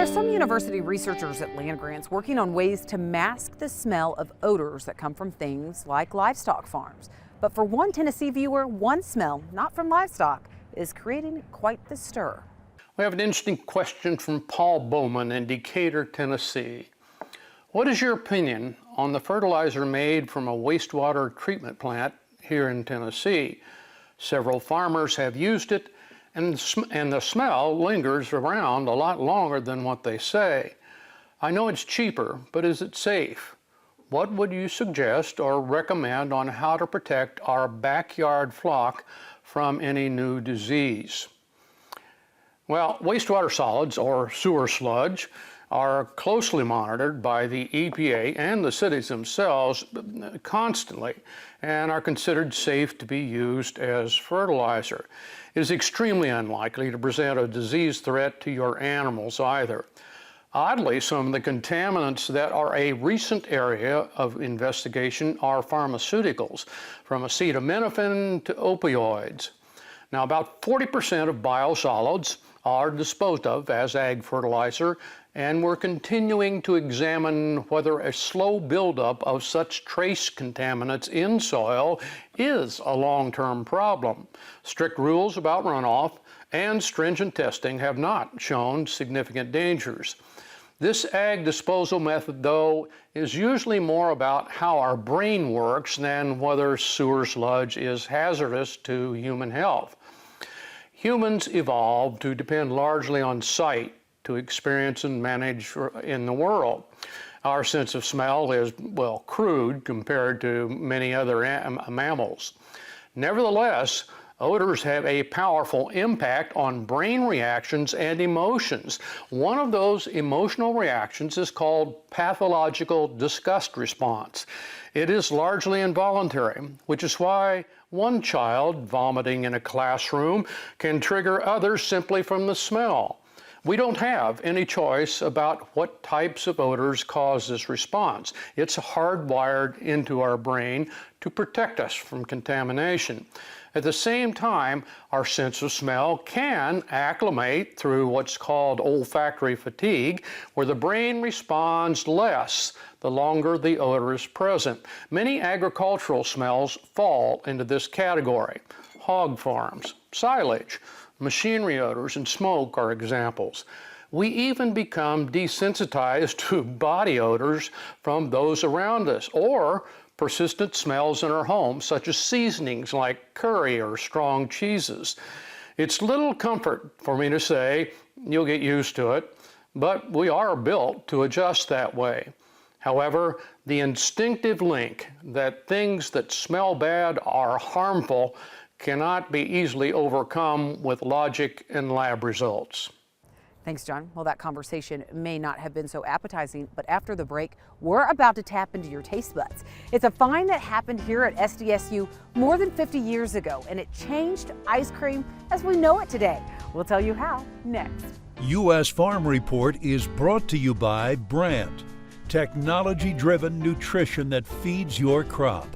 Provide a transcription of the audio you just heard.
some university researchers at land grants working on ways to mask the smell of odors that come from things like livestock farms. But for one Tennessee viewer, one smell, not from livestock, is creating quite the stir. We have an interesting question from Paul Bowman in Decatur, Tennessee. What is your opinion on the fertilizer made from a wastewater treatment plant here in Tennessee? Several farmers have used it, and the smell lingers around a lot longer than what they say. I know it's cheaper, but is it safe? What would you suggest or recommend on how to protect our backyard flock from any new disease? Well, wastewater solids, or sewer sludge, are closely monitored by the EPA and the cities themselves constantly and are considered safe to be used as fertilizer. It is extremely unlikely to present a disease threat to your animals either. Oddly, some of the contaminants that are a recent area of investigation are pharmaceuticals, from acetaminophen to opioids. Now, about 40% of biosolids are disposed of as ag fertilizer, and we're continuing to examine whether a slow buildup of such trace contaminants in soil is a long-term problem. Strict rules about runoff and stringent testing have not shown significant dangers. This ag disposal method, though, is usually more about how our brain works than whether sewer sludge is hazardous to human health. Humans evolved to depend largely on sight to experience and manage in the world. Our sense of smell is, well, crude compared to many other mammals. Nevertheless, odors have a powerful impact on brain reactions and emotions. One of those emotional reactions is called pathological disgust response. It is largely involuntary, which is why one child vomiting in a classroom can trigger others simply from the smell. We don't have any choice about what types of odors cause this response. It's hardwired into our brain to protect us from contamination. At the same time, our sense of smell can acclimate through what's called olfactory fatigue, where the brain responds less the longer the odor is present. Many agricultural smells fall into this category. Hog farms, silage, machinery odors, and smoke are examples. We even become desensitized to body odors from those around us, or persistent smells in our home, such as seasonings like curry or strong cheeses. It's little comfort for me to say, you'll get used to it, but we are built to adjust that way. However, the instinctive link that things that smell bad are harmful cannot be easily overcome with logic and lab results. Thanks, John. Well, that conversation may not have been so appetizing, but after the break, we're about to tap into your taste buds. It's a find that happened here at SDSU more than 50 years ago, and it changed ice cream as we know it today. We'll tell you how next. U.S. Farm Report is brought to you by Brandt, technology-driven nutrition that feeds your crop.